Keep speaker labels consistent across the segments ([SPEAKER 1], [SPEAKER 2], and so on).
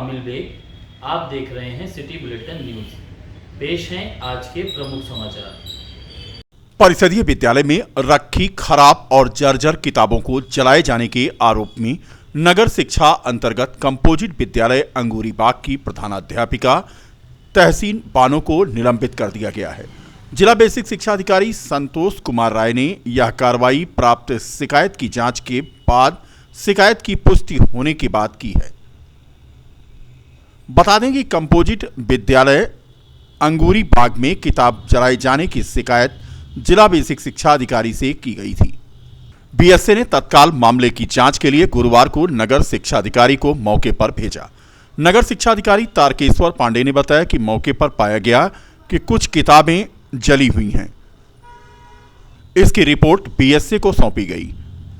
[SPEAKER 1] कामिल bag. आप देख रहे हैं सिटी बुलेटिन न्यूज। पेश हैं आज के प्रमुख समाचार।
[SPEAKER 2] परिषदीय विद्यालय में रखी खराब और जर्जर किताबों को जलाए जाने के आरोप में नगर शिक्षा अंतर्गत कंपोजिट विद्यालय अंगूरी बाग की प्रधानाध्यापिका तहसीन बानो को निलंबित कर दिया गया है। जिला बेसिक शिक्षा अधिकारी संतोष कुमार राय ने यह कार्रवाई प्राप्त शिकायत की जांच के बाद शिकायत की पुष्टि होने के बाद की है। बता दें कि कंपोजिट विद्यालय अंगूरी बाग में किताब जलाए जाने की शिकायत जिला बेसिक शिक्षा अधिकारी से की गई थी। बीएसए ने तत्काल मामले की जांच के लिए गुरुवार को नगर शिक्षा अधिकारी को मौके पर भेजा। नगर शिक्षा अधिकारी तारकेश्वर पांडे ने बताया कि मौके पर पाया गया कि कुछ किताबें जली हुई हैं। इसकी रिपोर्ट बीएसए को सौंपी गई।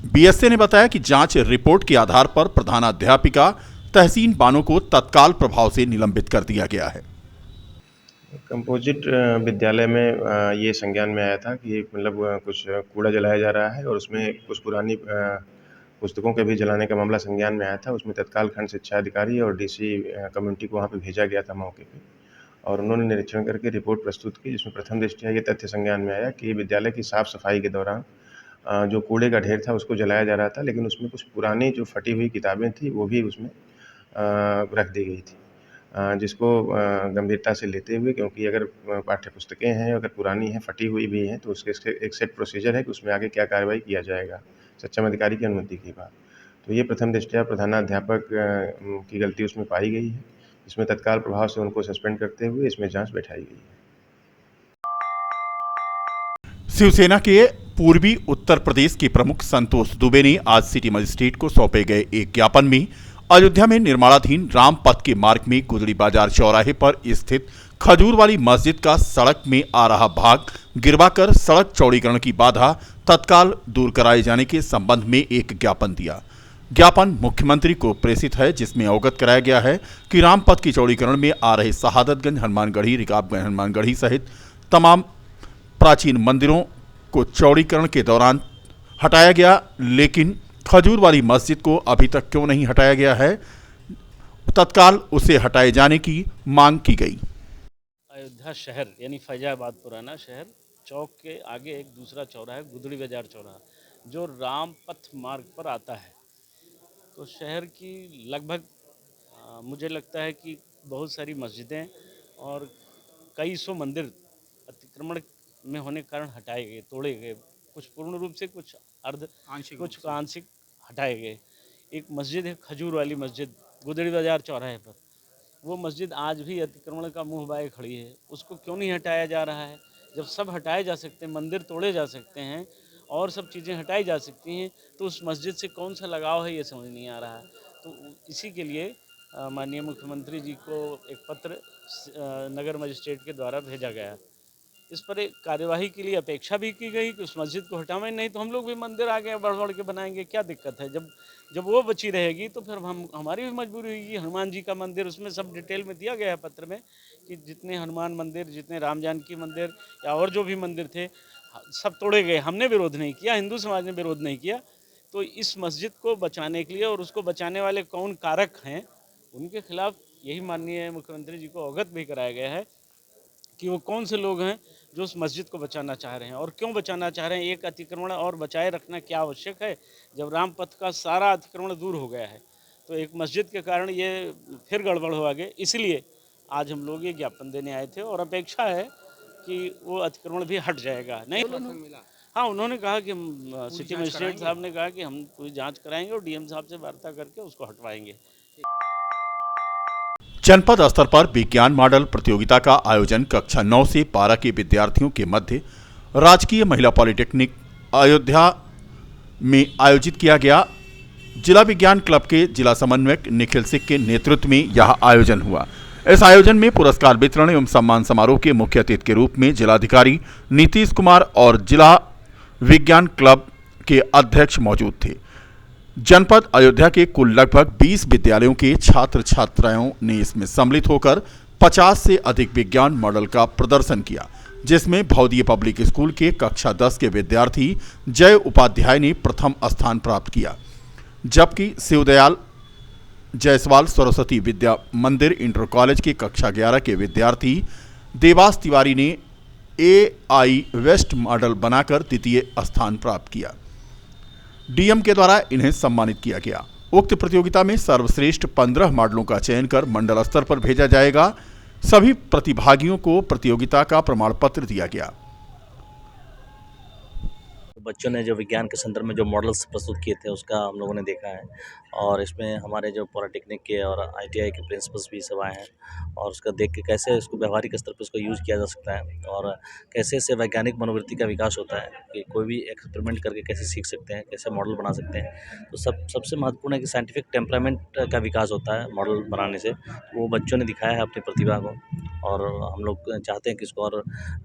[SPEAKER 2] बीएसए ने बताया कि जांच रिपोर्ट के आधार पर प्रधानाध्यापिका तहसीन बानो को तत्काल प्रभाव से निलंबित कर दिया गया है।
[SPEAKER 3] कंपोजिट विद्यालय में ये संज्ञान में आया था कि मतलब कुछ कूड़ा जलाया जा रहा है और उसमें कुछ पुरानी पुस्तकों के भी जलाने का मामला संज्ञान में आया था। उसमें तत्काल खंड शिक्षा अधिकारी और डीसी कम्युनिटी को वहाँ पे भेजा गया था मौके पे, और उन्होंने निरीक्षण करके रिपोर्ट प्रस्तुत की, जिसमें प्रथम दृष्टया ये तथ्य संज्ञान में आया कि विद्यालय की साफ सफाई के दौरान जो कूड़े का ढेर था उसको जलाया जा रहा था, लेकिन उसमें कुछ पुरानी जो फटी हुई किताबें थी वो भी उसमें रख दी गई थी, जिसको गंभीरता से लेते हुए, क्योंकि अगर पाठ्य पुस्तकें हैं, अगर पुरानी हैं, फटी हुई भी हैं, तो उसके एक सेट प्रोसीजर है कि उसमें आगे क्या कार्रवाई किया जाएगा सक्षम अधिकारी की अनुमति के बाद। तो ये प्रथम दृष्टया प्रधानाध्यापक की गलती उसमें पाई गई है। इसमें तत्काल प्रभाव से उनको सस्पेंड करते हुए इसमें जांच बैठाई गई है।
[SPEAKER 2] शिवसेना के पूर्वी उत्तर प्रदेश के प्रमुख संतोष दुबे ने आज सिटी मजिस्ट्रेट को सौंपे गए एक ज्ञापन में अयोध्या में निर्माणाधीन राम पथ के मार्ग में गुदड़ी बाजार चौराहे पर स्थित खजूर वाली मस्जिद का सड़क में आ रहा भाग गिरवाकर सड़क चौड़ीकरण की बाधा तत्काल दूर कराए जाने के संबंध में एक ज्ञापन दिया। ज्ञापन मुख्यमंत्री को प्रेषित है, जिसमें अवगत कराया गया है कि रामपथ की चौड़ीकरण में आ रहे शहादतगंज, हनुमानगढ़ी, रिकाबगंज, हनुमानगढ़ी सहित तमाम प्राचीन मंदिरों को चौड़ीकरण के दौरान हटाया गया, लेकिन खजूर वाली मस्जिद को अभी तक क्यों नहीं हटाया गया है, तत्काल उसे हटाए जाने की मांग की गई।
[SPEAKER 4] अयोध्या शहर यानी फैजाबाद पुराना शहर चौक के आगे एक दूसरा चौराहा है, गुदड़ी बाजार चौराहा, जो राम पथ मार्ग पर आता है। तो शहर की लगभग मुझे लगता है कि बहुत सारी मस्जिदें और कई सौ मंदिर अतिक्रमण में होने के कारण हटाए गए, तोड़े गए, कुछ पूर्ण रूप से, कुछ अर्ध आंशिक, कुछ आंशिक हटाए गए। एक मस्जिद है खजूर वाली मस्जिद गुदड़ी बाजार चौराहे पर, वो मस्जिद आज भी अतिक्रमण का मुंह बाए खड़ी है। उसको क्यों नहीं हटाया जा रहा है? जब सब हटाए जा सकते हैं, मंदिर तोड़े जा सकते हैं और सब चीज़ें हटाई जा सकती हैं, तो उस मस्जिद से कौन सा लगाव है, ये समझ नहीं आ रहा है। तो इसी के लिए माननीय मुख्यमंत्री जी को एक पत्र नगर मजिस्ट्रेट के द्वारा भेजा गया। इस पर एक कार्यवाही के लिए अपेक्षा भी की गई कि उस मस्जिद को हटावें, नहीं तो हम लोग भी मंदिर आगे बढ़ बढ़ के बनाएंगे, क्या दिक्कत है। जब वो बची रहेगी तो फिर हमारी भी मजबूरी होगी। हनुमान जी का मंदिर, उसमें सब डिटेल में दिया गया है पत्र में कि जितने हनुमान मंदिर, जितने राम जानकी मंदिर या और जो भी मंदिर थे सब तोड़े गए। हमने विरोध नहीं किया, हिंदू समाज ने विरोध नहीं किया। तो इस मस्जिद को बचाने के लिए, और उसको बचाने वाले कौन कारक हैं, उनके खिलाफ यही माननीय मुख्यमंत्री जी को अवगत भी कराया गया है कि वो कौन से लोग हैं जो उस मस्जिद को बचाना चाह रहे हैं और क्यों बचाना चाह रहे हैं। एक अतिक्रमण और बचाए रखना क्या आवश्यक है जब राम पथ का सारा अतिक्रमण दूर हो गया है। तो एक मस्जिद के कारण ये फिर गड़बड़ हो आगे, इसलिए आज हम लोग ये ज्ञापन देने आए थे और अपेक्षा है कि वो अतिक्रमण भी हट जाएगा। नहीं, हाँ, उन्होंने कहा कि सिटी मजिस्ट्रेट साहब ने कहा कि हम पूरी जाँच कराएंगे और डीएम साहब से वार्ता करके उसको हटवाएंगे।
[SPEAKER 2] जनपद स्तर पर विज्ञान मॉडल प्रतियोगिता का आयोजन कक्षा 9 से 12 के विद्यार्थियों के मध्य राजकीय महिला पॉलिटेक्निक अयोध्या में आयोजित किया गया। जिला विज्ञान क्लब के जिला समन्वयक निखिल सिंह के नेतृत्व में यह आयोजन हुआ। इस आयोजन में पुरस्कार वितरण एवं सम्मान समारोह के मुख्य अतिथि के रूप में जिलाधिकारी नीतीश कुमार और जिला विज्ञान क्लब के अध्यक्ष मौजूद थे। जनपद अयोध्या के कुल लगभग 20 विद्यालयों के छात्र छात्राओं ने इसमें सम्मिलित होकर 50 से अधिक विज्ञान मॉडल का प्रदर्शन किया, जिसमें भौदीय पब्लिक स्कूल के कक्षा 10 के विद्यार्थी जय उपाध्याय ने प्रथम स्थान प्राप्त किया, जबकि शिवदयाल जायसवाल सरस्वती विद्या मंदिर इंटर कॉलेज के कक्षा 11 के विद्यार्थी देवास तिवारी ने AI वेस्ट मॉडल बनाकर द्वितीय स्थान प्राप्त किया। डीएम के द्वारा इन्हें सम्मानित किया गया। उक्त प्रतियोगिता में सर्वश्रेष्ठ 15 मॉडलों का चयन कर मंडल स्तर पर भेजा जाएगा। सभी प्रतिभागियों को प्रतियोगिता का प्रमाण पत्र दिया गया।
[SPEAKER 5] बच्चों ने जो विज्ञान के संदर्भ में जो मॉडल्स प्रस्तुत किए थे उसका हम लोगों ने देखा है और इसमें हमारे जो पॉलिटेक्निक के और ITI के प्रिंसिपल्स भी सब आए हैं और उसका देख के कैसे इसको व्यवहारिक स्तर पर उसको यूज़ किया जा सकता है और कैसे इससे वैज्ञानिक मनोवृत्ति का विकास होता है कि कोई भी एक्सपेरिमेंट करके कैसे सीख सकते हैं, कैसे मॉडल बना सकते हैं। तो सबसे महत्वपूर्ण है कि साइंटिफिक टेम्परामेंट का विकास होता है मॉडल बनाने से। वो बच्चों ने दिखाया है अपनी प्रतिभा को और हम लोग चाहते हैं कि इसको और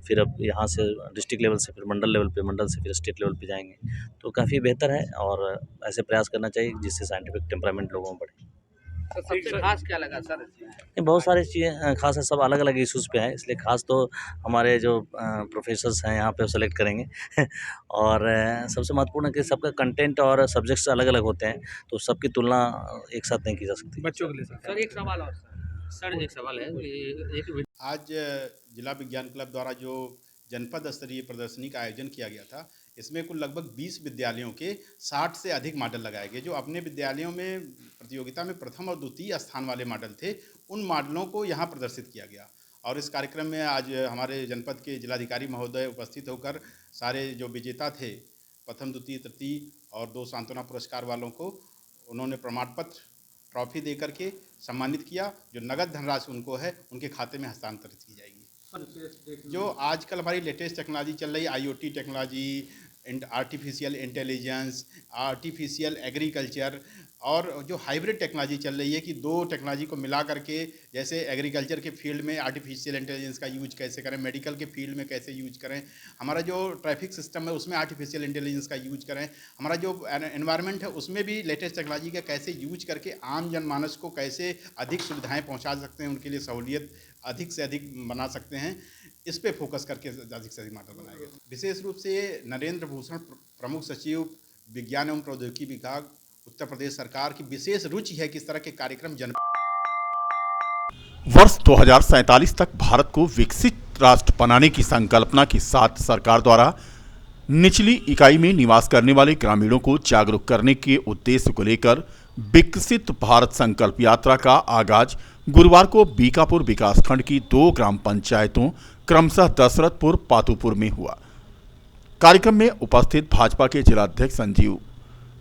[SPEAKER 5] फिर अब यहाँ से डिस्ट्रिक्ट लेवल से फिर मंडल लेवल पे, मंडल से फिर स्टेट लेवल पे जाएंगे तो काफ़ी बेहतर है और ऐसे प्रयास करना चाहिए जिससे साइंटिफिक टेम्परामेंट लोगों में बढ़े।
[SPEAKER 6] तो सबसे खास क्या लगा सर?
[SPEAKER 5] ये बहुत सारी चीज़ें खास है, सब अलग अलग इश्यूज़ पे हैं, इसलिए खास तो हमारे जो प्रोफेसर्स हैं यहाँ पे वो सेलेक्ट करेंगे और सबसे महत्वपूर्ण है कि सबका कंटेंट और सब्जेक्ट्स अलग अलग होते हैं तो सबकी तुलना एक साथ नहीं की जा सकती
[SPEAKER 6] बच्चों के लिए सर एक सवाल और सर एक सवाल है
[SPEAKER 7] आज जिला विज्ञान क्लब द्वारा जो जनपद स्तरीय प्रदर्शनी का आयोजन किया गया था, इसमें कुल लगभग 20 विद्यालयों के 60 से अधिक मॉडल लगाए गए। जो अपने विद्यालयों में प्रतियोगिता में प्रथम और द्वितीय स्थान वाले मॉडल थे, उन मॉडलों को यहाँ प्रदर्शित किया गया। और इस कार्यक्रम में आज हमारे जनपद के जिलाधिकारी महोदय उपस्थित होकर सारे जो विजेता थे, प्रथम द्वितीय तृतीय और 2 सांत्वना पुरस्कार वालों को उन्होंने प्रमाण पत्र ट्रॉफी दे करके सम्मानित किया। जो नगद धनराशि उनको है उनके खाते में हस्तांतरित की जाएगी। जो आजकल हमारी लेटेस्ट टेक्नोलॉजी चल रही है, IoT technology, artificial intelligence, artificial agriculture और जो हाइब्रिड टेक्नोलॉजी चल रही है कि 2 टेक्नोलॉजी को मिला करके, जैसे एग्रीकल्चर के फील्ड में आर्टिफिशियल इंटेलिजेंस का यूज कैसे करें, मेडिकल के फील्ड में कैसे यूज करें, हमारा जो ट्रैफिक सिस्टम है उसमें आर्टिफिशियल इंटेलिजेंस का यूज करें, हमारा जो एनवायरनमेंट है उसमें भी लेटेस्ट टेक्नोलॉजी का कैसे यूज करके आम जनमानस को कैसे अधिक सुविधाएँ पहुँचा सकते हैं, उनके लिए सहूलियत अधिक से अधिक बना सकते हैं, इस पे फोकस करके अधिक से अधिक मॉडल बनाए गए। विशेष रूप से नरेंद्र भूषण प्रमुख सचिव विज्ञान एवं प्रौद्योगिकी विभाग उत्तर प्रदेश सरकार की विशेष रुचि है कि इस तरह के कार्यक्रम
[SPEAKER 2] वर्ष 2047 तक भारत को विकसित राष्ट्र बनाने की संकल्पना के साथ सरकार द्वारा निचली इकाई में निवास करने वाले ग्रामीणों को जागरूक करने के उद्देश्य को लेकर विकसित भारत संकल्प यात्रा का आगाज गुरुवार को बीकापुर विकासखंड की 2 ग्राम पंचायतों क्रमशः दशरथपुर, पातुपुर में हुआ। कार्यक्रम में उपस्थित भाजपा के जिलाध्यक्ष संजीव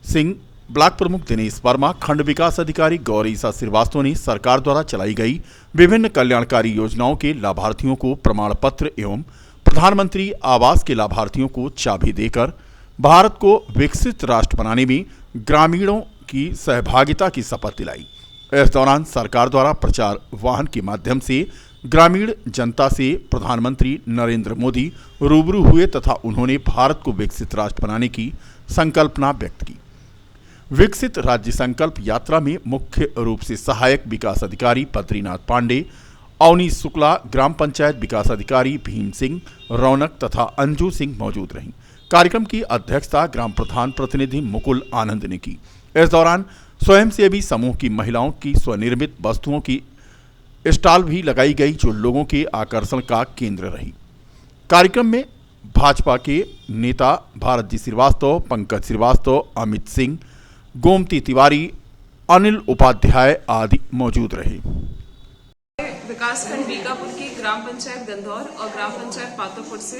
[SPEAKER 2] सिंह, ब्लॉक प्रमुख दिनेश वर्मा, खंड विकास अधिकारी गौरीसा श्रीवास्तव ने सरकार द्वारा चलाई गई विभिन्न कल्याणकारी योजनाओं के लाभार्थियों को प्रमाण पत्र एवं प्रधानमंत्री आवास के लाभार्थियों को चाबी देकर भारत को विकसित राष्ट्र बनाने में ग्रामीणों की सहभागिता की शपथ दिलाई। इस दौरान सरकार द्वारा प्रचार वाहन के माध्यम से ग्रामीण जनता से प्रधानमंत्री नरेंद्र मोदी रूबरू हुए तथा उन्होंने भारत को विकसित राष्ट्र बनाने की संकल्पना व्यक्त की। विकसित राज्य संकल्प यात्रा में मुख्य रूप से सहायक विकास अधिकारी बद्रीनाथ पांडे, अवनी शुक्ला, ग्राम पंचायत विकास अधिकारी भीम सिंह, रौनक तथा अंजू सिंह मौजूद रहीं। कार्यक्रम की अध्यक्षता ग्राम प्रधान प्रतिनिधि मुकुल आनंद ने की। इस दौरान स्वयंसेवी समूह की महिलाओं की स्वनिर्मित वस्तुओं की स्टॉल भी लगाई गई जो लोगों के आकर्षण का केंद्र रही। कार्यक्रम में भाजपा के नेता भारत जी श्रीवास्तव, पंकज श्रीवास्तव, अमित सिंह, गोमती तिवारी, अनिल उपाध्याय आदि मौजूद रहे।
[SPEAKER 8] विकासखंड बीकापुर की ग्राम पंचायत गंधौर और ग्राम पंचायत पातोपुर से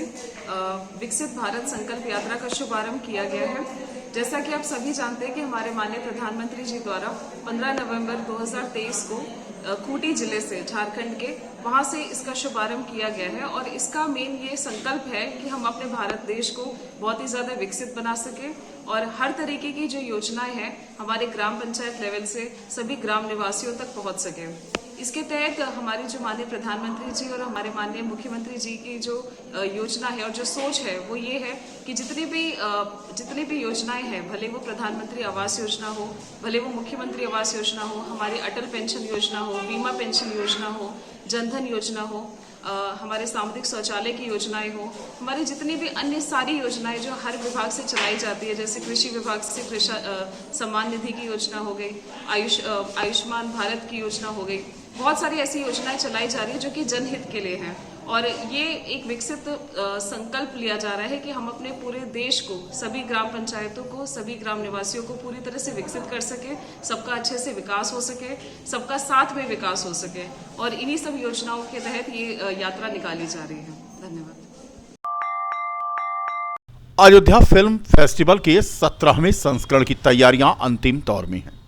[SPEAKER 8] विकसित भारत संकल्प यात्रा का शुभारंभ किया गया है। जैसा कि आप सभी जानते हैं कि हमारे माननीय प्रधानमंत्री जी द्वारा 15 नवंबर 2023 को खूंटी जिले से, झारखंड के, वहां से इसका शुभारंभ किया गया है और इसका मेन ये संकल्प है कि हम अपने भारत देश को बहुत ही ज़्यादा विकसित बना सकें और हर तरीके की जो योजनाएं हैं हमारे ग्राम पंचायत लेवल से सभी ग्राम निवासियों तक पहुंच सकें। इसके तहत हमारे जो माननीय प्रधानमंत्री जी और हमारे माननीय मुख्यमंत्री जी की जो योजना है और जो सोच है वो ये है कि जितनी भी योजनाएं हैं, भले वो प्रधानमंत्री आवास योजना हो, भले वो मुख्यमंत्री आवास योजना हो, हमारी अटल पेंशन योजना हो, बीमा पेंशन योजना हो, जनधन योजना हो, हमारे सामुदायिक शौचालय की योजनाएं हो, हमारी जितनी भी अन्य सारी योजनाएं जो हर विभाग से चलाई जाती है, जैसे कृषि विभाग से सम्मान निधि की योजना हो गई, आयुष्मान भारत की योजना हो गई, बहुत सारी ऐसी योजनाएं चलाई जा रही है जो कि जनहित के लिए हैं। और ये एक विकसित संकल्प लिया जा रहा है कि हम अपने पूरे देश को, सभी ग्राम पंचायतों को, सभी ग्राम निवासियों को पूरी तरह से विकसित कर सके, सबका अच्छे से विकास हो सके, सबका साथ में विकास हो सके, और इन्हीं सब योजनाओं के तहत ये यात्रा निकाली जा रही है। धन्यवाद।
[SPEAKER 2] अयोध्या फिल्म फेस्टिवल के 17वें संस्करण की तैयारियां अंतिम दौर में हैं।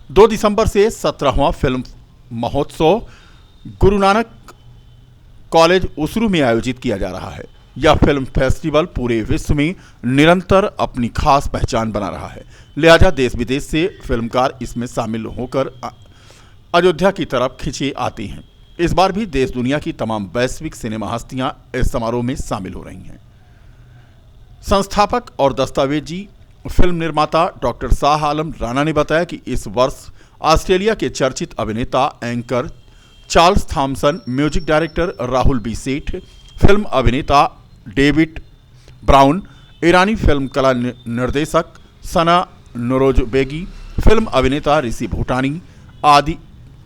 [SPEAKER 2] 2 दिसंबर से 17वां फिल्म महोत्सव गुरु नानक कॉलेज उसरू में आयोजित किया जा रहा है। यह फिल्म फेस्टिवल पूरे विश्व में निरंतर अपनी खास पहचान बना रहा है, लिहाजा देश विदेश से फिल्मकार इसमें शामिल होकर अयोध्या की तरफ खिंचे आते हैं। इस बार भी देश दुनिया की तमाम वैश्विक सिनेमा हस्तियां इस समारोह में शामिल हो रही हैं। संस्थापक और दस्तावेजी फिल्म निर्माता डॉक्टर शाह आलम राणा ने बताया कि इस वर्ष ऑस्ट्रेलिया के चर्चित अभिनेता anchor Charles Thomson, music director Rahul B Seth, film अभिनेता डेविड ब्राउन, ईरानी फिल्म कला निर्देशक सना नोरोजबेगी, फिल्म अभिनेता ऋषि भूटानी आदि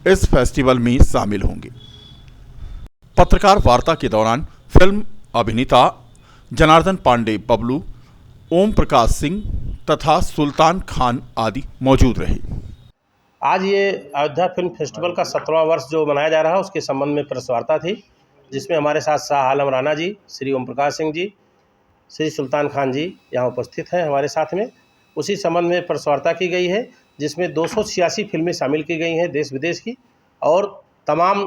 [SPEAKER 2] इस फेस्टिवल में शामिल होंगे। पत्रकार वार्ता के दौरान फिल्म अभिनेता जनार्दन पांडे बबलू, ओम प्रकाश सिंह तथा सुल्तान खान आदि मौजूद रहे।
[SPEAKER 9] आज ये अयोध्या फिल्म फेस्टिवल का 17वां वर्ष जो मनाया जा रहा है, उसके संबंध में प्रेस वार्ता थी, जिसमें हमारे साथ शाह आलम राणा जी, श्री ओम प्रकाश सिंह जी, श्री सुल्तान खान जी यहाँ उपस्थित हैं हमारे साथ में। उसी संबंध में प्रेस वार्ता की गई है, जिसमें 286 फिल्में शामिल की गई हैं देश विदेश की, और तमाम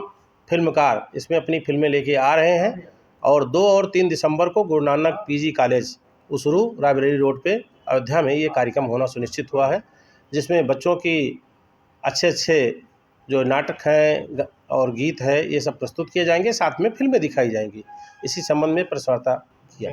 [SPEAKER 9] फिल्मकार इसमें अपनी फिल्में लेके आ रहे हैं। और 2 और 3 दिसंबर को गुरु नानक पीजी कॉलेज उसरू रायबरेली रोड पे अयोध्या में ये कार्यक्रम होना सुनिश्चित हुआ है, जिसमें बच्चों की अच्छे जो नाटक हैं और गीत है, ये सब प्रस्तुत किए जाएंगे, साथ में फिल्में दिखाई जाएंगी। इसी संबंध में प्रेस वार्ता किया।